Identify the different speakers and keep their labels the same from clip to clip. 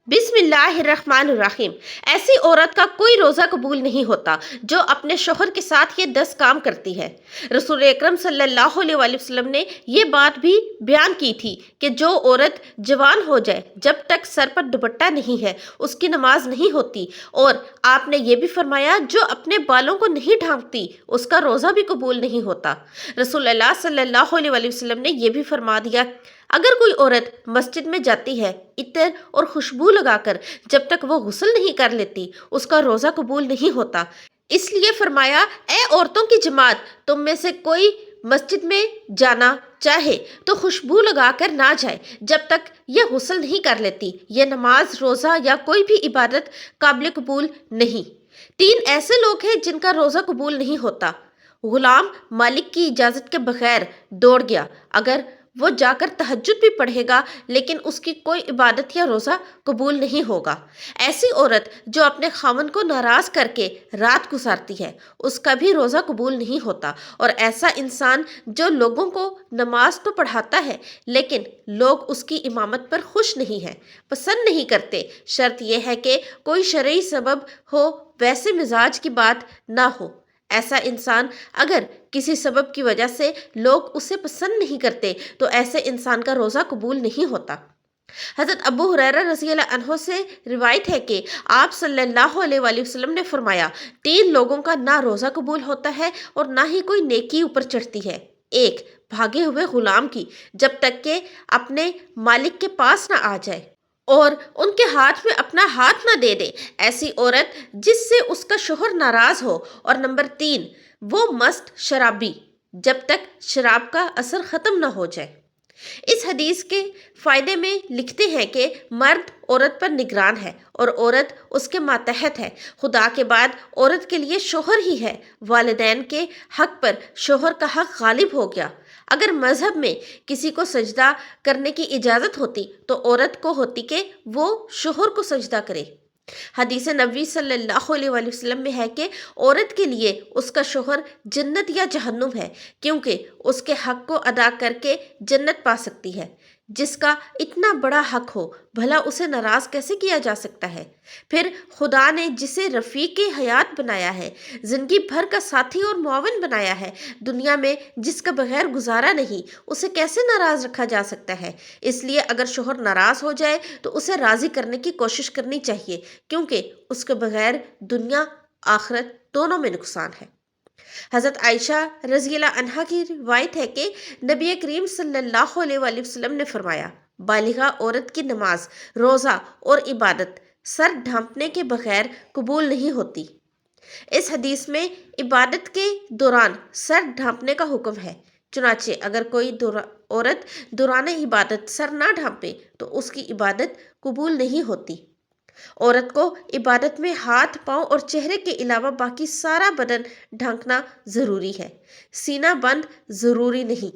Speaker 1: بسم اللہ الرحمن الرحیم۔ ایسی عورت کا کوئی روزہ قبول نہیں ہوتا جو اپنے شوہر کے ساتھ یہ 10 کام کرتی ہے۔ رسول اکرم صلی اللہ علیہ وآلہ وسلم نے یہ بات بھی بیان کی تھی کہ جو عورت جوان ہو جائے جب تک سر پر دوپٹہ نہیں ہے اس کی نماز نہیں ہوتی، اور آپ نے یہ بھی فرمایا جو اپنے بالوں کو نہیں ڈھانپتی اس کا روزہ بھی قبول نہیں ہوتا۔ رسول اللہ صلی اللہ علیہ وآلہ وسلم نے یہ بھی فرما دیا، اگر کوئی عورت مسجد میں جاتی ہے عطر اور خوشبو لگا کر جب تک وہ غسل نہیں کر لیتی اس کا روزہ قبول نہیں ہوتا۔ اس لیے فرمایا، اے عورتوں کی جماعت، تم میں سے کوئی مسجد میں جانا چاہے تو خوشبو لگا کر نہ جائے جب تک یہ غسل نہیں کر لیتی۔ یہ نماز، روزہ یا کوئی بھی عبادت قابل قبول نہیں۔ 3 ایسے لوگ ہیں جن کا روزہ قبول نہیں ہوتا۔ غلام مالک کی اجازت کے بغیر دوڑ گیا، اگر وہ جا کر تہجد بھی پڑھے گا لیکن اس کی کوئی عبادت یا روزہ قبول نہیں ہوگا۔ ایسی عورت جو اپنے خاوند کو ناراض کر کے رات گزارتی ہے اس کا بھی روزہ قبول نہیں ہوتا۔ اور ایسا انسان جو لوگوں کو نماز تو پڑھاتا ہے لیکن لوگ اس کی امامت پر خوش نہیں ہیں، پسند نہیں کرتے، شرط یہ ہے کہ کوئی شرعی سبب ہو، ویسے مزاج کی بات نہ ہو۔ ایسا انسان اگر کسی سبب کی وجہ سے لوگ اسے پسند نہیں کرتے تو ایسے انسان کا روزہ قبول نہیں ہوتا۔ حضرت ابو ہریرہ رضی اللہ عنہ سے روایت ہے کہ آپ صلی اللہ علیہ وآلہ وسلم نے فرمایا، 3 لوگوں کا نہ روزہ قبول ہوتا ہے اور نہ ہی کوئی نیکی اوپر چڑھتی ہے۔ 1، بھاگے ہوئے غلام کی جب تک کہ اپنے مالک کے پاس نہ آ جائے اور ان کے ہاتھ میں اپنا ہاتھ نہ دے دے، ایسی عورت جس سے اس کا شوہر ناراض ہو۔ اور نمبر 3، وہ مست شرابی جب تک شراب کا اثر ختم نہ ہو جائے۔ اس حدیث کے فائدے میں لکھتے ہیں کہ مرد عورت پر نگران ہے اور عورت اس کے ماتحت ہے۔ خدا کے بعد عورت کے لیے شوہر ہی ہے۔ والدین کے حق پر شوہر کا حق غالب ہو گیا۔ اگر مذہب میں کسی کو سجدہ کرنے کی اجازت ہوتی تو عورت کو ہوتی کہ وہ شوہر کو سجدہ کرے۔ حدیث نبوی صلی اللہ علیہ وآلہ وسلم میں ہے کہ عورت کے لیے اس کا شوہر جنت یا جہنم ہے، کیونکہ اس کے حق کو ادا کر کے جنت پا سکتی ہے۔ جس کا اتنا بڑا حق ہو بھلا اسے ناراض کیسے کیا جا سکتا ہے؟ پھر خدا نے جسے رفیق حیات بنایا ہے، زندگی بھر کا ساتھی اور معاون بنایا ہے، دنیا میں جس کا بغیر گزارا نہیں، اسے کیسے ناراض رکھا جا سکتا ہے؟ اس لیے اگر شوہر ناراض ہو جائے تو اسے راضی کرنے کی کوشش کرنی چاہیے، کیونکہ اس کے بغیر دنیا آخرت دونوں میں نقصان ہے۔ حضرت عائشہ رضی اللہ عنہا کی روایت ہے کہ نبی کریم صلی اللہ علیہ وآلہ وسلم نے فرمایا، بالغہ عورت کی نماز، روزہ اور عبادت سر ڈھانپنے کے بغیر قبول نہیں ہوتی۔ اس حدیث میں عبادت کے دوران سر ڈھانپنے کا حکم ہے، چنانچہ اگر کوئی عورت دوران عبادت سر نہ ڈھانپے تو اس کی عبادت قبول نہیں ہوتی۔ عورت کو عبادت میں ہاتھ، پاؤں اور چہرے کے علاوہ باقی سارا بدن ڈھانکنا ضروری ہے، سینہ بند ضروری نہیں۔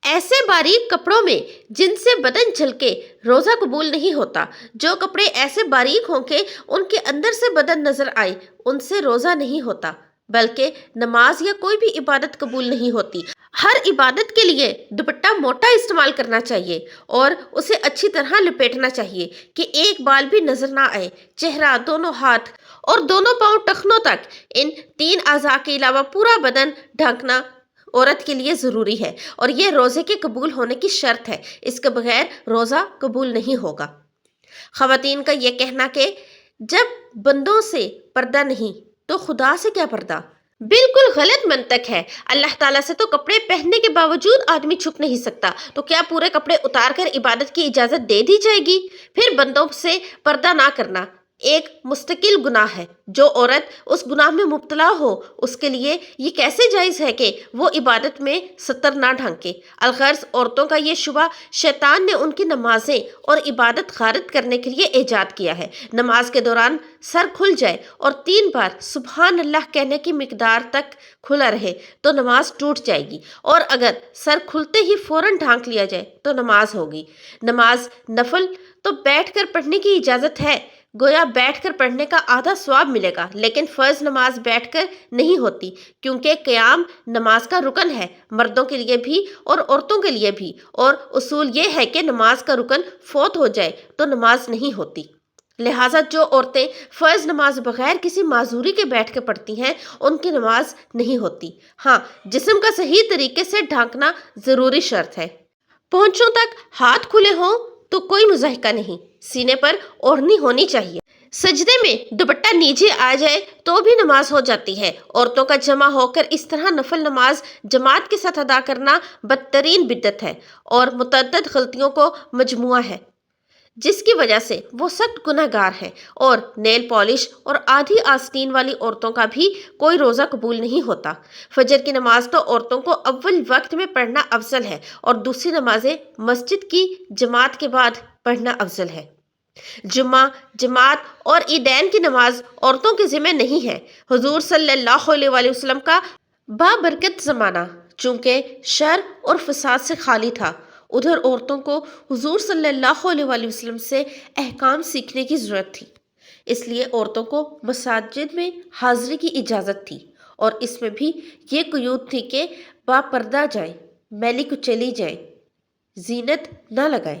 Speaker 1: ایسے باریک کپڑوں میں جن سے بدن جھلکے روزہ قبول نہیں ہوتا۔ جو کپڑے ایسے باریک ہوں کہ ان کے اندر سے بدن نظر آئے ان سے روزہ نہیں ہوتا، بلکہ نماز یا کوئی بھی عبادت قبول نہیں ہوتی۔ ہر عبادت کے لیے دوپٹہ موٹا استعمال کرنا چاہیے اور اسے اچھی طرح لپیٹنا چاہیے کہ ایک بال بھی نظر نہ آئے۔ چہرہ، دونوں ہاتھ اور دونوں پاؤں ٹخنوں تک، ان 3 اعضاء کے علاوہ پورا بدن ڈھانکنا عورت کے لیے ضروری ہے، اور یہ روزے کے قبول ہونے کی شرط ہے۔ اس کے بغیر روزہ قبول نہیں ہوگا۔ خواتین کا یہ کہنا کہ جب بندوں سے پردہ نہیں تو خدا سے کیا پردہ، بالکل غلط منطق ہے۔ اللہ تعالیٰ سے تو کپڑے پہننے کے باوجود آدمی چھپ نہیں سکتا، تو کیا پورے کپڑے اتار کر عبادت کی اجازت دے دی جائے گی؟ پھر بندوں سے پردہ نہ کرنا ایک مستقل گناہ ہے۔ جو عورت اس گناہ میں مبتلا ہو اس کے لیے یہ کیسے جائز ہے کہ وہ عبادت میں ستر نہ ڈھانکے؟ الغرض عورتوں کا یہ شبہ شیطان نے ان کی نمازیں اور عبادت غارت کرنے کے لیے ایجاد کیا ہے۔ نماز کے دوران سر کھل جائے اور 3 بار سبحان اللہ کہنے کی مقدار تک کھلا رہے تو نماز ٹوٹ جائے گی، اور اگر سر کھلتے ہی فوراً ڈھانک لیا جائے تو نماز ہوگی۔ نماز نفل تو بیٹھ کر پڑھنے کی اجازت ہے، گویا بیٹھ کر پڑھنے کا آدھا ثواب ملے گا، لیکن فرض نماز بیٹھ کر نہیں ہوتی، کیونکہ قیام نماز کا رکن ہے، مردوں کے لیے بھی اور عورتوں کے لیے بھی، اور اصول یہ ہے کہ نماز کا رکن فوت ہو جائے تو نماز نہیں ہوتی۔ لہٰذا جو عورتیں فرض نماز بغیر کسی معذوری کے بیٹھ کے پڑھتی ہیں ان کی نماز نہیں ہوتی۔ ہاں، جسم کا صحیح طریقے سے ڈھانکنا ضروری شرط ہے۔ پہنچوں تک ہاتھ کھلے ہوں تو کوئی مضحکہ نہیں، سینے پر اوڑھنی ہونی چاہیے۔ سجدے میں دوپٹہ نیچے آ جائے تو بھی نماز ہو جاتی ہے۔ عورتوں کا جمع ہو کر اس طرح نفل نماز جماعت کے ساتھ ادا کرنا بدترین بدعت ہے اور متعدد غلطیوں کو مجموعہ ہے، جس کی وجہ سے وہ سخت گناہ گار ہے۔ اور نیل پالش اور آدھی آستین والی عورتوں کا بھی کوئی روزہ قبول نہیں ہوتا۔ فجر کی نماز تو عورتوں کو اول وقت میں پڑھنا افضل ہے اور دوسری نمازیں مسجد کی جماعت کے بعد پڑھنا افضل ہے۔ جمعہ، جماعت اور عیدین کی نماز عورتوں کے ذمہ نہیں ہے۔ حضور صلی اللہ علیہ وآلہ وسلم کا بابرکت زمانہ چونکہ شر اور فساد سے خالی تھا، ادھر عورتوں کو حضور صلی اللہ علیہ وآلہ وسلم سے احکام سیکھنے کی ضرورت تھی، اس لیے عورتوں کو مساجد میں حاضری کی اجازت تھی، اور اس میں بھی یہ قیود تھی کہ باپردہ جائیں، میلی کچیلی جائیں، زینت نہ لگائیں۔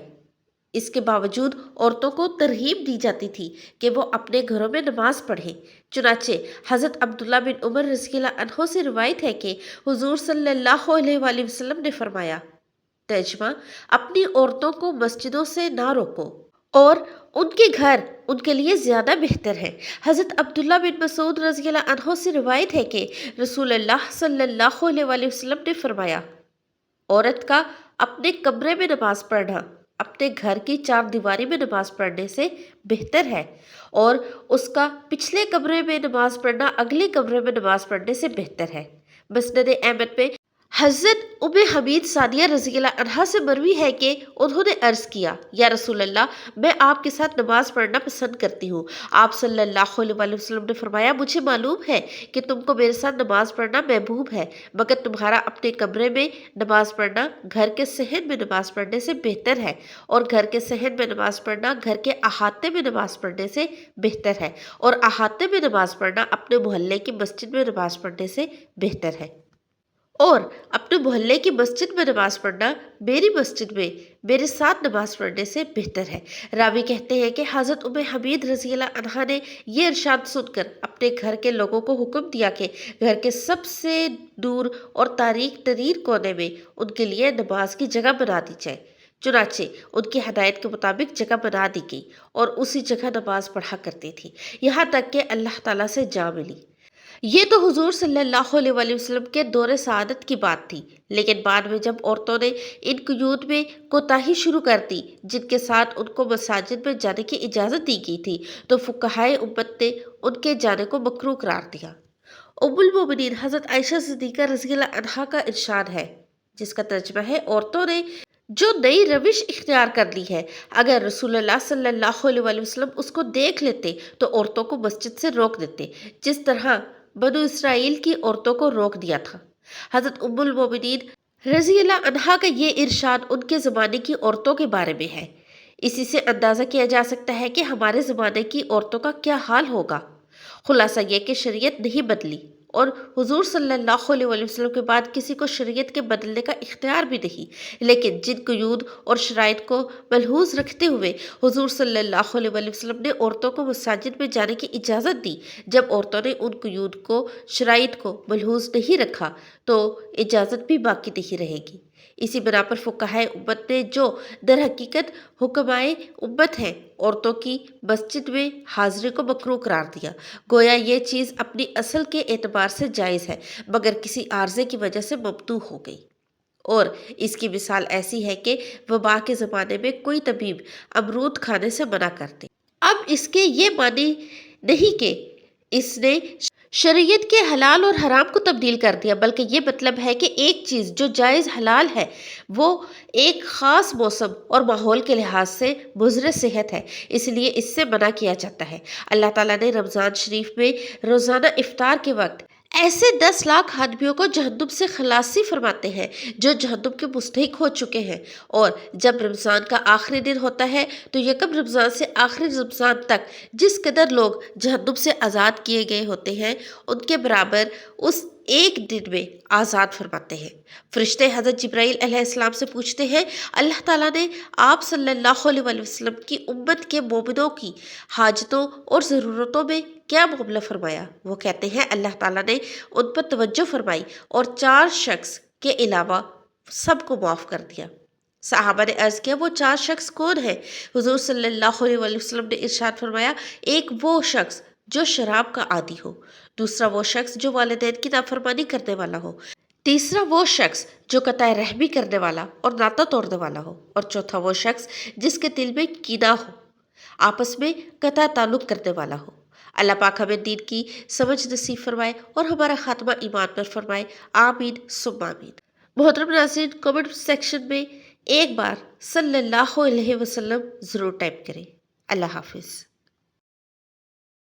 Speaker 1: اس کے باوجود عورتوں کو ترغیب دی جاتی تھی کہ وہ اپنے گھروں میں نماز پڑھیں۔ چنانچہ حضرت عبداللہ بن عمر رضی اللہ عنہ سے روایت ہے کہ حضور صلی اللہ علیہ وآلہ وسلم نے فرمایا، ترجمہ: اپنی عورتوں کو مسجدوں سے نہ روکو اور ان کے گھر ان کے لیے زیادہ بہتر ہے۔ حضرت عبداللہ بن مسعود رضی اللہ عنہ سے روایت ہے کہ رسول اللہ صلی اللہ علیہ وآلہ وسلم نے فرمایا، عورت کا اپنے کمرے میں نماز پڑھنا اپنے گھر کی چار دیواری میں نماز پڑھنے سے بہتر ہے، اور اس کا پچھلے کمرے میں نماز پڑھنا اگلے کمرے میں نماز پڑھنے سے بہتر ہے۔ مسند احمد میں حضرت ام حبیب سعدیہ رضی اللہ عنہا سے مروی ہے کہ انہوں نے عرض کیا، یا رسول اللہ، میں آپ کے ساتھ نماز پڑھنا پسند کرتی ہوں۔ آپ صلی اللہ علیہ وآلہ وسلم نے فرمایا، مجھے معلوم ہے کہ تم کو میرے ساتھ نماز پڑھنا محبوب ہے، مگر تمہارا اپنے کمرے میں نماز پڑھنا گھر کے صحن میں نماز پڑھنے سے بہتر ہے، اور گھر کے صحن میں نماز پڑھنا گھر کے احاطے میں نماز پڑھنے سے بہتر ہے، اور احاطے میں نماز پڑھنا اپنے محلے کی مسجد میں نماز پڑھنے سے بہتر ہے، اور اپنے محلے کی مسجد میں نماز پڑھنا میری مسجد میں میرے ساتھ نماز پڑھنے سے بہتر ہے۔ راوی کہتے ہیں کہ حضرت ام حبیب رضی اللہ عنہا نے یہ ارشاد سن کر اپنے گھر کے لوگوں کو حکم دیا کہ گھر کے سب سے دور اور تاریک ترین کونے میں ان کے لیے نماز کی جگہ بنا دی جائے۔ چنانچہ ان کی ہدایت کے مطابق جگہ بنا دی گئی اور اسی جگہ نماز پڑھا کرتی تھی، یہاں تک کہ اللہ تعالیٰ سے جا ملی۔ یہ تو حضور صلی اللہ علیہ وآلہ وسلم کے دور سعادت کی بات تھی، لیکن بعد میں جب عورتوں نے ان قیود میں کوتاہی شروع کر دی جن کے ساتھ ان کو مساجد میں جانے کی اجازت دی گئی تھی، تو فقہائے امت نے ان کے جانے کو مکروہ قرار دیا۔ ام المومنین حضرت عائشہ صدیقہ رضی اللہ عنہا کا ارشاد ہے، جس کا ترجمہ ہے، عورتوں نے جو نئی روش اختیار کر لی ہے، اگر رسول اللہ صلی اللہ علیہ وآلہ وسلم اس کو دیکھ لیتے تو عورتوں کو مسجد سے روک دیتے، جس طرح بنو اسرائیل کی عورتوں کو روک دیا تھا۔ حضرت ام المومنین رضی اللہ عنہا کا یہ ارشاد ان کے زمانے کی عورتوں کے بارے میں ہے۔ اسی سے اندازہ کیا جا سکتا ہے کہ ہمارے زمانے کی عورتوں کا کیا حال ہوگا۔ خلاصہ یہ کہ شریعت نہیں بدلی، اور حضور صلی اللہ علیہ وآلہ وسلم کے بعد کسی کو شریعت کے بدلنے کا اختیار بھی نہیں، لیکن جن قیود اور شرائط کو ملحوظ رکھتے ہوئے حضور صلی اللہ علیہ وآلہ وسلم نے عورتوں کو مساجد میں جانے کی اجازت دی، جب عورتوں نے ان قیود کو، شرائط کو ملحوظ نہیں رکھا تو اجازت بھی باقی نہیں رہے گی۔ اسی بنا پر فقہائے امت نے، جو در حقیقت حکمائے امت ہیں، عورتوں کی مسجد میں حاضری کو مکروہ قرار دیا، گویا یہ چیز اپنی اصل کے اعتبار سے جائز ہے مگر کسی عارضے کی وجہ سے ممنوع ہو گئی۔ اور اس کی مثال ایسی ہے کہ وبا کے زمانے میں کوئی طبیب امرود کھانے سے منع کرتے، اب اس کے یہ معنی نہیں کہ اس نے شریعت کے حلال اور حرام کو تبدیل کر دیا، بلکہ یہ مطلب ہے کہ ایک چیز جو جائز حلال ہے وہ ایک خاص موسم اور ماحول کے لحاظ سے مضر صحت ہے، اس لیے اس سے منع کیا جاتا ہے۔ اللہ تعالیٰ نے رمضان شریف میں روزانہ افطار کے وقت ایسے 10 لاکھ آدمیوں کو جہنم سے خلاصی فرماتے ہیں جو جہنم کے مستحق ہو چکے ہیں، اور جب رمضان کا آخری دن ہوتا ہے تو یکم رمضان سے آخری رمضان تک جس قدر لوگ جہنم سے آزاد کیے گئے ہوتے ہیں ان کے برابر اس ایک دن میں آزاد فرماتے ہیں۔ فرشتے حضرت جبرائیل علیہ السلام سے پوچھتے ہیں، اللہ تعالیٰ نے آپ صلی اللہ علیہ وسلم کی امت کے مومنوں کی حاجتوں اور ضرورتوں میں کیا معاملہ فرمایا؟ وہ کہتے ہیں اللہ تعالیٰ نے ان پر توجہ فرمائی اور 4 شخص کے علاوہ سب کو معاف کر دیا۔ صحابہ نے عرض کیا وہ 4 شخص کون ہیں؟ حضور صلی اللہ علیہ وسلم نے ارشاد فرمایا، ایک وہ شخص جو شراب کا عادی ہو، دوسرا وہ شخص جو والدین کی نافرمانی کرنے والا ہو، تیسرا وہ شخص جو قطع رحمی کرنے والا اور ناطہ توڑنے والا ہو، اور چوتھا وہ شخص جس کے دل میں کینہ ہو، آپس میں قطع تعلق کرنے والا ہو۔ اللہ پاک ہمیں دین کی سمجھ نصیب فرمائے اور ہمارا خاتمہ ایمان پر فرمائے، آمین ثم آمین۔ محترم ناظرین، کمنٹ سیکشن میں ایک بار صلی اللہ علیہ وسلم ضرور ٹائپ کریں۔ اللہ حافظ۔